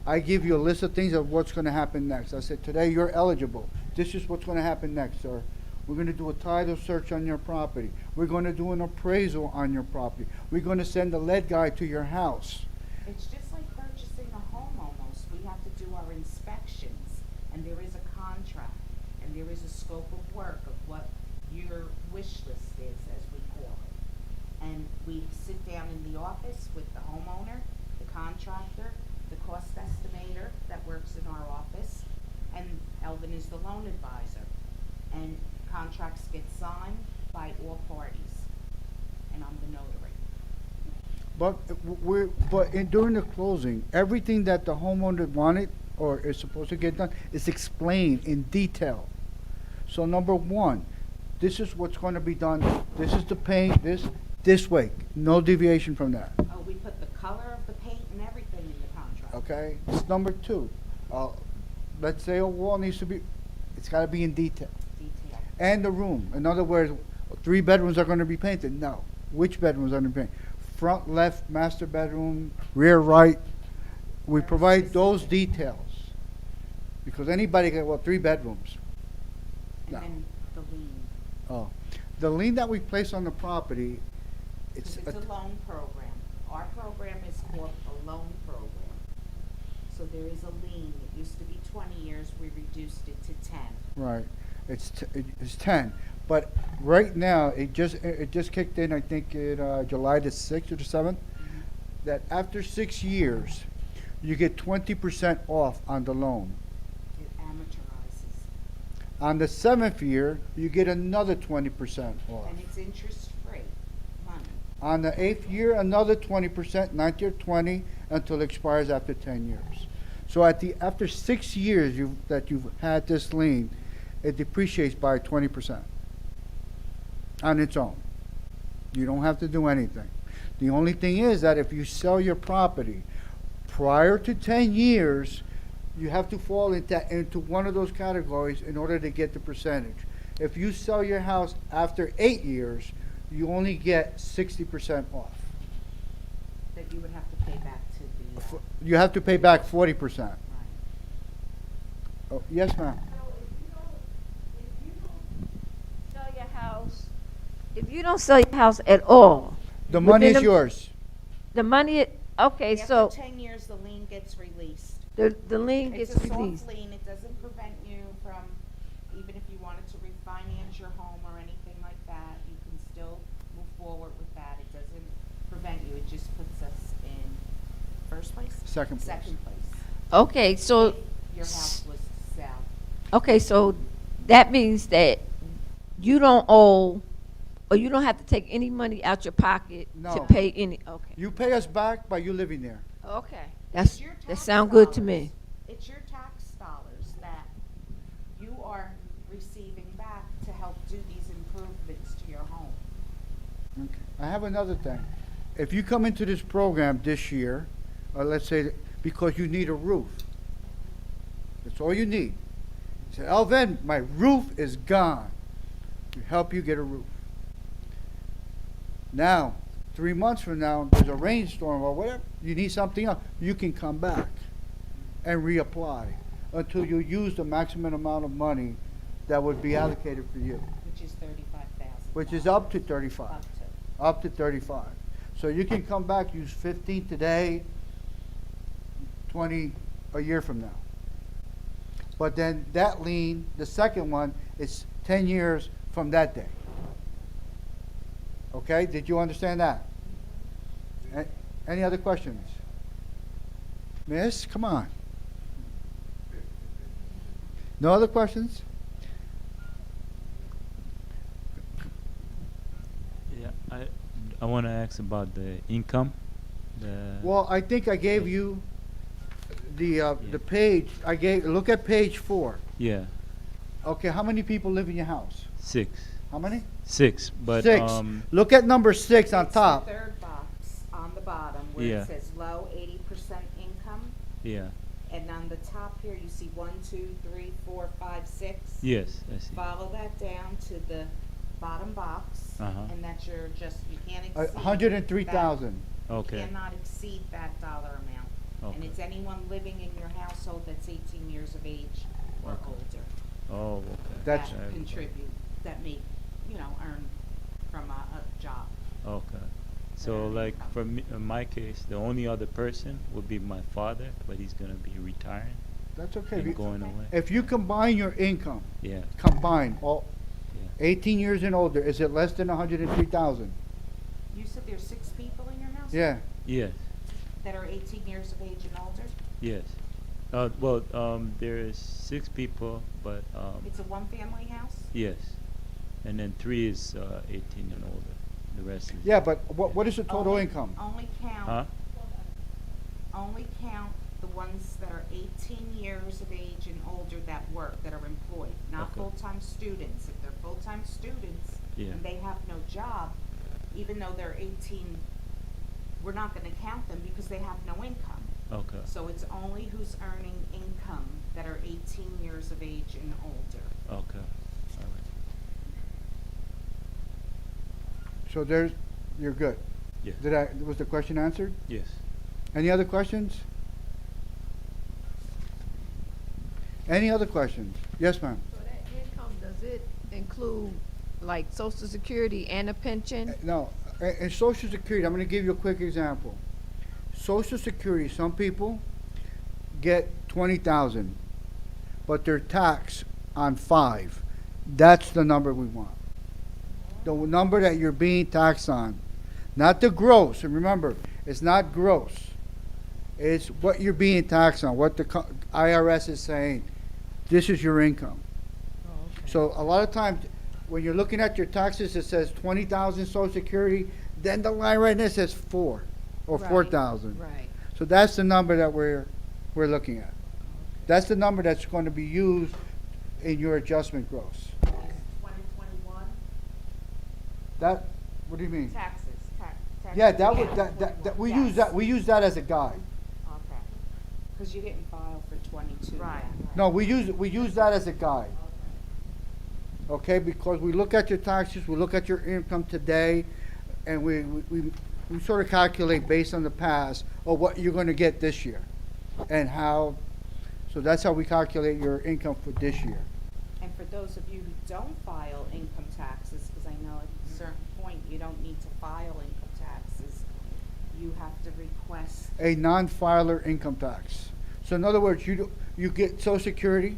I give you a list of things of what's gonna happen next. I said, today you're eligible. This is what's gonna happen next, or we're gonna do a title search on your property. We're gonna do an appraisal on your property. We're gonna send a lead guy to your house. It's just like purchasing a home almost. We have to do our inspections, and there is a contract, and there is a scope of work of what your wish list is, as we call it. And we sit down in the office with the homeowner, the contractor, the cost estimator that works in our office, and Elvin is the loan advisor. And contracts get signed by all parties, and I'm the notary. But during the closing, everything that the homeowner wanted or is supposed to get done is explained in detail. So number one, this is what's gonna be done, this is the paint, this way, no deviation from that, Oh, we put the color of the paint and everything in the contract. okay? It's number two, let's say a wall needs to be, it's gotta be in detail. Detail. And the room, in other words, 3 bedrooms are gonna be painted, no. Which bedrooms are gonna be painted? Front left master bedroom, rear right, we Very provide those specific. details. Because anybody can, well, 3 bedrooms. And No. then the lien. Oh, the lien that we place on the property, Because it's, it's a loan program. Our program is called a loan program. So there is a lien. It used to be 20 years. We reduced it to 10. right, it's 10. But right now, it just kicked in, I think, in July the 6th or the 7th, that after 6 years, you get 20% off on the loan. It amortizes. On the 7th year, you get another 20% off. And it's interest-free money. On the 8th year, another 20%, 9th year 20, until it expires after 10 years. So after 6 years that you've had this lien, it depreciates by 20% on its own. You don't have to do anything. The only thing is that if you sell your property prior to 10 years, you have to fall into one of those categories in order to get the percentage. If you sell your house after 8 years, you only get 60% off. That you would have to pay back to the, You have to pay back 40%. right. Oh, yes, ma'am. So if you don't house, if you don't sell your house at all, The money within is the- yours. the money, okay, so After 10 years, the lien gets released. the lien It's gets a released. soft lien, it doesn't prevent you from, even if you wanted to refinance your home or anything like that, you can still move forward with that. It doesn't prevent you, it just puts us in first place? Second place. Second place. Okay, so, If your house was to sell. okay, so that means that you don't owe, or you don't have to take any money out your pocket to No. pay any, okay. You pay us back by you living there. Okay. It's your That tax sound good to dollars. me. It's your tax dollars that you are receiving back to help do these improvements to your home. Okay. I have another thing. If you come into this program this year, or let's say because you need a roof, that's all you need. You say, Elvin, my roof is gone. We help you get a roof. Now, 3 months from now, there's a rainstorm or whatever, you need something else, you can come back and reapply until you use the maximum amount of money that would be allocated for you, Which is $35,000. which is up to 35. Up to. Up to 35. So you can come back, use 15 today, 20 a year from now. But then that lien, the second one, is 10 years from that day. Okay, did you understand that? Any other questions? Miss, come on. No other questions? Yeah, I want to ask about the income. Well, I think I gave you the page, look at page 4. Yeah, Okay, how many people live in your house? 6. How many? 6, but 6. Look at number 6 on It's top. the third box on the bottom where Yeah. it says low 80% income. yeah, And on the top here, you see 1, 2, 3, 4, 5, 6. yes, I see. Follow that down to the bottom box, Uh-huh. and that's your you can't exceed. 103,000. Okay. You cannot exceed that dollar amount. And Okay. it's anyone living in your household that's 18 years of age or Okay. older. Oh, okay. That's- That Everybody. contribute, that may, earn from a job. Okay. So Earn like income. for me, in my case, the only other person would be my father, but he's gonna be retiring That's okay. and going okay. away. If you combine your income, Yeah, combine all yeah. 18 years and older, is it less than 103,000? You said there's 6 people in your house? Yeah. Yes, That are 18 years of age and older? yes. There's 6 people, but It's a one-family house? yes, and then 3 is 18 and older. The rest is Yeah, but what is the total Only- income? Only Huh? count the ones that are 18 years of age and older that work, that are employed, not Okay. full-time students. If they're full-time students Yeah. and they have no job, even though they're 18, we're not gonna count them because they have no income. Okay. So it's only who's earning income that are 18 years of age and older. Okay. All right. So you're good. Yeah. Was the question answered? Yes. Any other questions? Any other questions? Yes, ma'am. So that income, does it include like social security and a pension? No, and Social Security, I'm gonna give you a quick example. Social Security, some people get 20,000, but they're taxed on 5. That's the number we want. The number that you're being taxed on, not the gross. And remember, it's not gross. It's what you're being taxed on, what the IRS is saying. This is your income. So a lot of times, when you're looking at your taxes, it says 20,000 Social Security, then the line right there says 4 or Right. 4,000. Right. So that's the number that we're looking at. That's the number that's going to be used in your adjustment gross. Is 2021 That, what do you mean? taxes, Yeah, that would, that, we use that, we use that as a guide. Okay. Because you didn't file for 22 Right. yet. No, we use that as a guide. Okay, because we look at your taxes, we look at your income today, and we sort of calculate based on the past or what you're gonna get this year. And how, so that's how we calculate your income for this year. And for those of you who don't file income taxes, because I know at a certain point you don't need to file income taxes, you have to request. A non-filer income tax. So in other words, you get Social Security,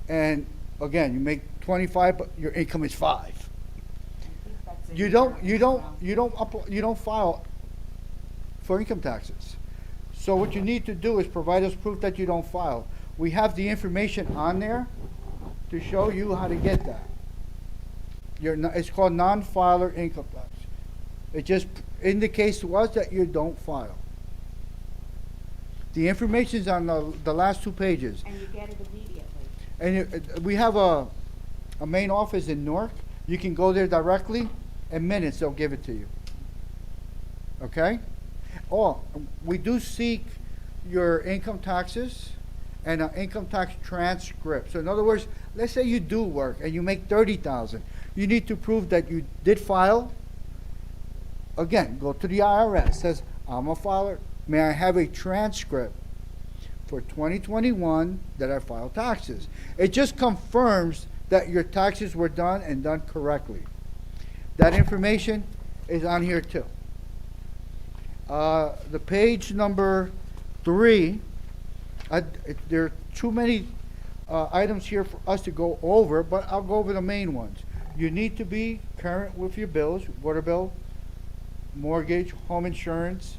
and again, you make 25, but your income is 5. I think that's in You your don't as well. file for income taxes. So what you need to do is provide us proof that you don't file. We have the information on there to show you how to get that. It's called non-filer income tax. It just indicates to us that you don't file. The information's on the last 2 pages. And you get it immediately. And we have a main office in Newark. You can go there directly. In minutes, they'll give it to you. Okay? Oh, we do seek your income taxes and an income tax transcript. So in other words, let's say you do work and you make $30,000. You need to prove that you did file. Again, go to the IRS. Says, I'm a filer. May I have a transcript for 2021 that I filed taxes? It just confirms that your taxes were done and done correctly. That information is on here too. The page number 3, there are too many items here for us to go over, but I'll go over the main ones. You need to be current with your bills, water bill, mortgage, home insurance,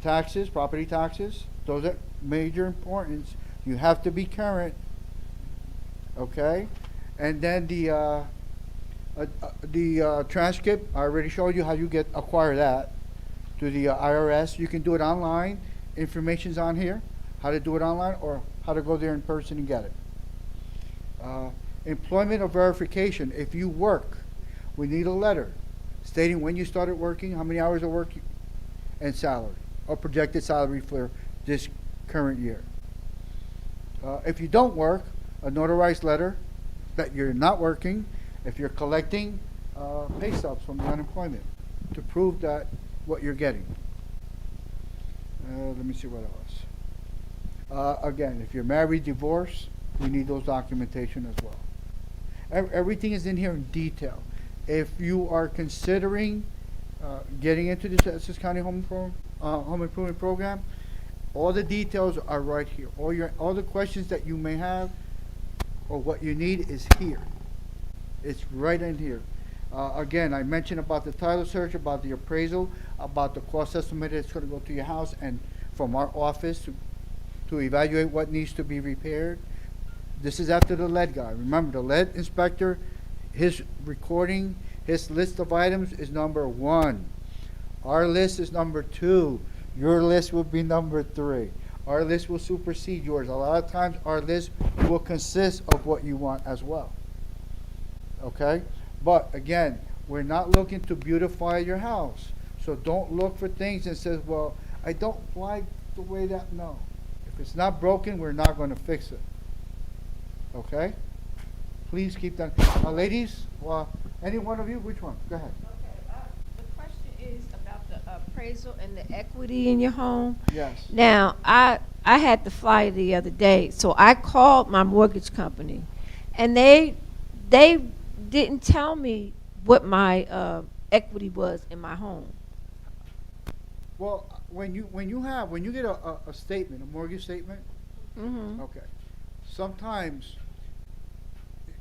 taxes, property taxes. Those are major importance. You have to be current. Okay? And then the transcript, I already showed you how you acquire that through the IRS. You can do it online. Information's on here, how to do it online or how to go there in person and get it. Employment or verification. If you work, we need a letter stating when you started working, how many hours of work, and salary, or projected salary for this current year. If you don't work, a notarized letter that you're not working, if you're collecting pay stubs from the unemployment to prove that what you're getting. Let me see what else. Again, if you're married, divorced, we need those documentation as well. Everything is in here in detail. If you are considering getting into this Essex County Home Improvement Program, all the details are right here. All the questions that you may have or what you need is here. It's right in here. Again, I mentioned about the title search, about the appraisal, about the cost estimate that's going to go to your house, and from our office to evaluate what needs to be repaired. This is after the lead guy. Remember, the lead inspector, his recording, his list of items is number 1. Our list is number 2. Your list will be number 3. Our list will supersede yours. A lot of times our list will consist of what you want as well. Okay? But again, we're not looking to beautify your house. So don't look for things and say, well, I don't like the way that, no. If it's not broken, we're not going to fix it. Okay? Please keep that. Ladies, well, any one of you, which one? Go ahead. Okay, the question is about the appraisal and the equity in your home. Yes. Now, I had the flyer the other day, so I called my mortgage company, and they didn't tell me what my equity was in my home. Well, when you get a statement, a mortgage statement, Mm-hmm. okay, sometimes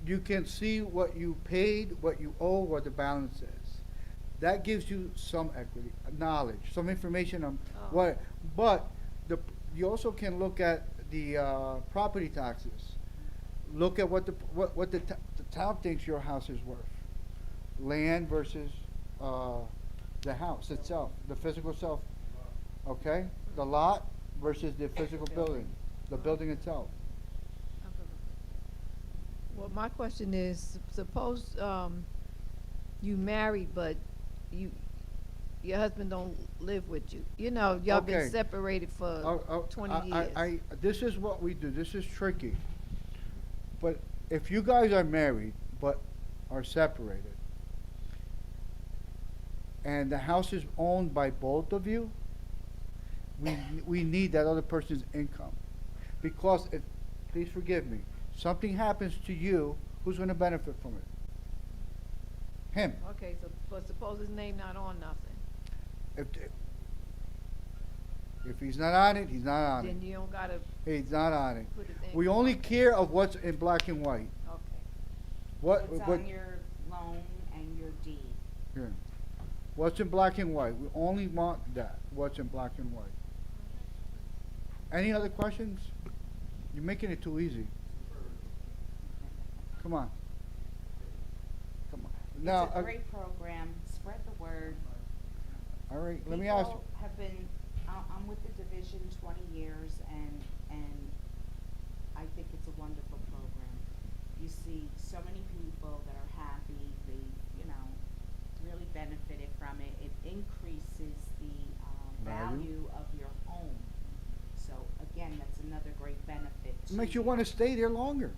you can see what you paid, what you owe, what the balance is. That gives you some equity, knowledge, some information on what. But you also can look at the property taxes. Look at what the town thinks your house is worth. Land versus the house itself, the physical self. Okay, the lot versus the physical building, the building itself. Well, my question is, suppose you married, but your husband don't live with you. You know, y'all Okay. been separated for 20 years. This is what we do. This is tricky. But if you guys are married but are separated, and the house is owned by both of you, we need that other person's income, because please forgive me. something happens to you, who's gonna benefit from it? Him. Okay, so, but suppose his name not on nothing, If he's not on it, he's not on it. then you don't gotta He's not on it. put it in. We only care of what's in black and white. Okay. What, What's what, on your loan and your deed. yeah. What's in black and white? We only want that, what's in black and white. Any other questions? You're making it too easy. Come on. Come on. Now, It's a great program, spread the word. all right, let me ask, People have been, I'm with the division 20 years, and I think it's a wonderful program. You see so many people that are happy, they, really benefited from it. It increases the Value. value of your home. So again, that's another great benefit. it makes you wanna stay there longer.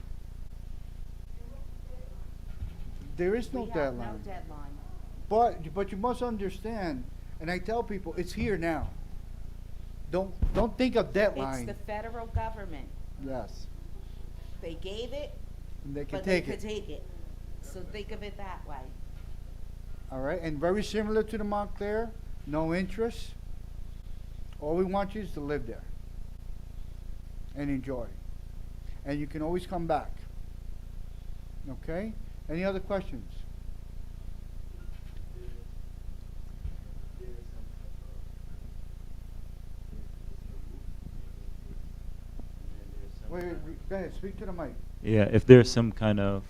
There is no We have deadline. no deadline. But you must understand, and I tell people, it's here now. Don't think of It's deadline. the federal government. Yes, They gave it, and they can but they take could it. take it. So think of it that way. All right, and very similar to the Montclair, no interest. All we want you is to live there and enjoy. And you can always come back. Okay? Any other questions? Wait, go ahead, speak to the mic. Yeah, if there's some kind of,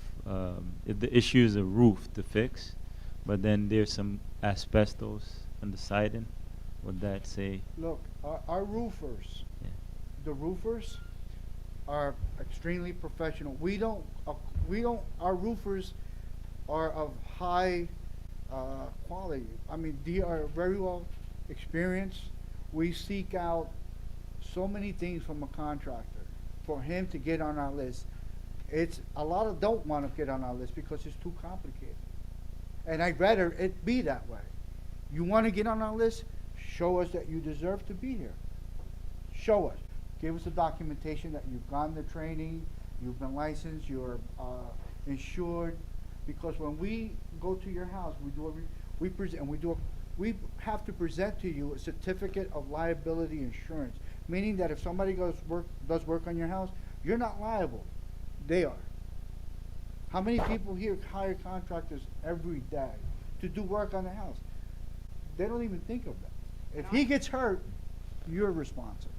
if the issue is a roof to fix, but then there's some asbestos on the siding, would that say? Look, our roofers, Yeah. the roofers are extremely professional. Our roofers are of high quality. I mean, they are very well experienced. We seek out so many things from a contractor for him to get on our list. It's a lot of don't want to get on our list because it's too complicated. And I'd rather it be that way. You want to get on our list? Show us that you deserve to be here. Show us. Give us the documentation that you've gone the training, you've been licensed, you're insured. Because when we go to your house, we have to present to you a certificate of liability insurance, meaning that if somebody does work on your house, you're not liable. They are. How many people here hire contractors every day to do work on the house? They don't even think of that. If he gets hurt, you're responsible.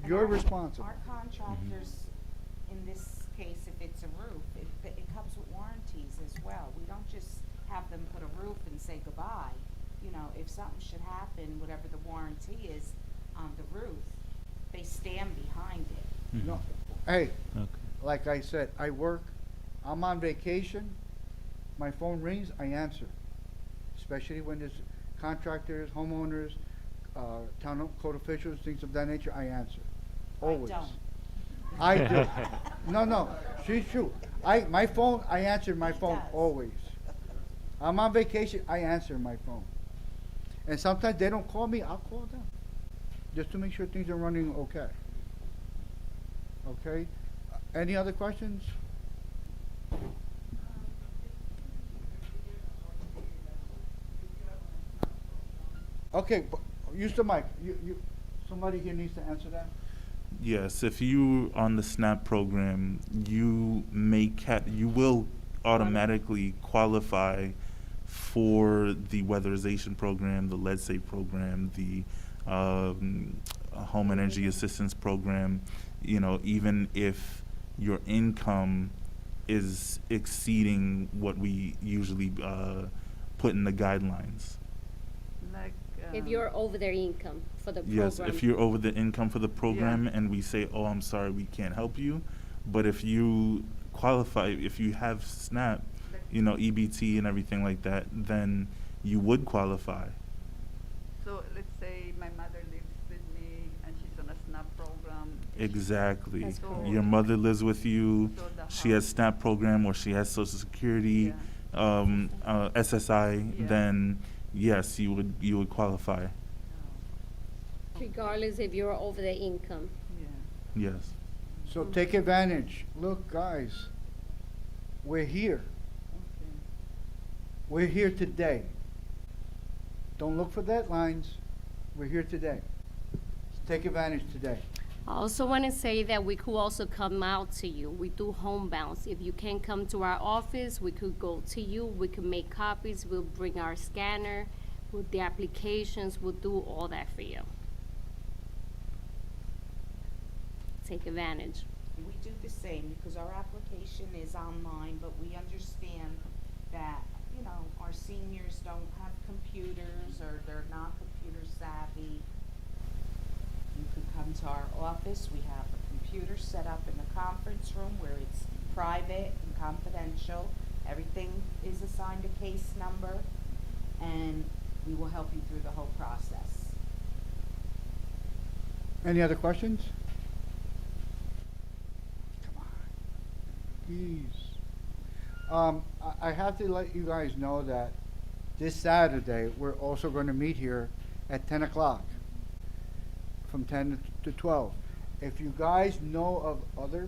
And You're our- responsible. Our contractors, in this case, if it's a roof, it comes with warranties as well. We don't just have them put a roof and say goodbye. If something should happen, whatever the warranty is on the roof, they stand behind it. Mhm. No, hey, Okay. like I said, I work, I'm on vacation, my phone rings, I answer. Especially when there's contractors, homeowners, town code officials, things of that nature, I answer. Always. I don't. I do. No, she's true. My phone, I answer my He phone does. always. I'm on vacation, I answer my phone. And sometimes they don't call me, I'll call them. Just to make sure things are running okay. Okay? Any other questions? Okay, use the mic. Somebody here needs to answer that? Yes, if you on the SNAP program, you you will automatically qualify for the weatherization program, the lead safe program, the home energy assistance program. Even if your income is exceeding what we usually put in the guidelines. Like, If you're over their income for the program. Yes, if you're over the income for the program and we say, oh, I'm sorry, we can't help you. But if you qualify, if you have SNAP, EBT and everything like that, then you would qualify. So let's say my mother lives with me and she's on a SNAP program. Exactly. That's correct. Your mother lives with you, So the she has house- SNAP program or she has Social Security, SSI, Yeah. then yes, you would qualify. Regardless if you're over the income. Yeah. Yes. So take advantage. Look, guys, we're here. We're here today. Don't look for deadlines. We're here today. Take advantage today. I also want to say that we could also come out to you. We do homebounds. If you can't come to our office, we could go to you. We could make copies. We'll bring our scanner with the applications. We'll do all that for you. Take advantage. We do the same because our application is online, but we understand that, you know, our seniors don't have computers or they're not computer savvy. You could come to our office. We have a computer set up in the conference room where it's private and confidential. Everything is assigned a case number, and we will help you through the whole process. Any other questions? Come on. Jeez. I have to let you guys know that this Saturday, we're also going to meet here at 10 o'clock, from 10 to 12. If you guys know of other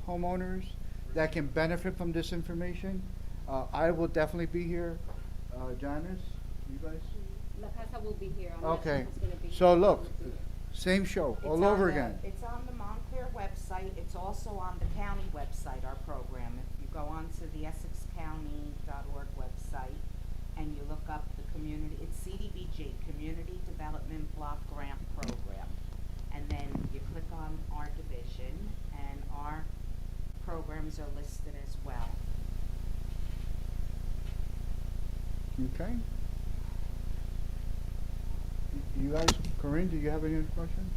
homeowners that can benefit from this information, I will definitely be here. Janice, you guys? La Casa will be here. I'm not sure Okay. who's gonna be So here. look, same show, It's all on over the- again. It's on the Montclair website. It's also on the county website, our program. If you go onto the EssexCounty.org website and you look up the community, it's CDBG, Community Development Block Grant Program. And then you click on our division and our programs are listed as well. Okay. You guys, Corinne, do you have any other questions?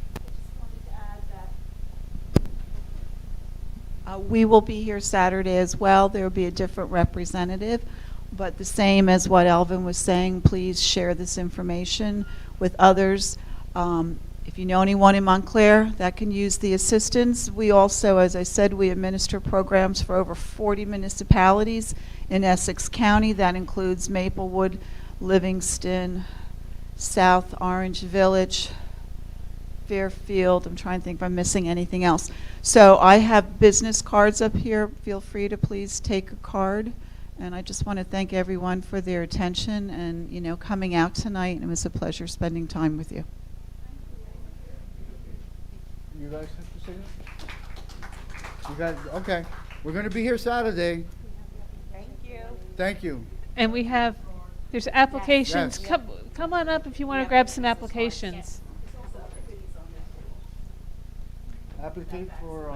We will be here Saturday as well. There will be a different representative, but the same as what Elvin was saying, please share this information with others. If you know anyone in Montclair that can use the assistance, we also, as I said, we administer programs for over 40 municipalities in Essex County. That includes Maplewood, Livingston, South Orange Village, Fairfield. I'm trying to think if I'm missing anything else. So I have business cards up here. Feel free to please take a card. And I just want to thank everyone for their attention and, you know, coming out tonight. It was a pleasure spending time with you. You guys have to say that? You guys, okay. We're going to be here Saturday. Thank you. Thank you. And we have, there's applications. Yes. Come on up if you want to grab some applications. Applicant for,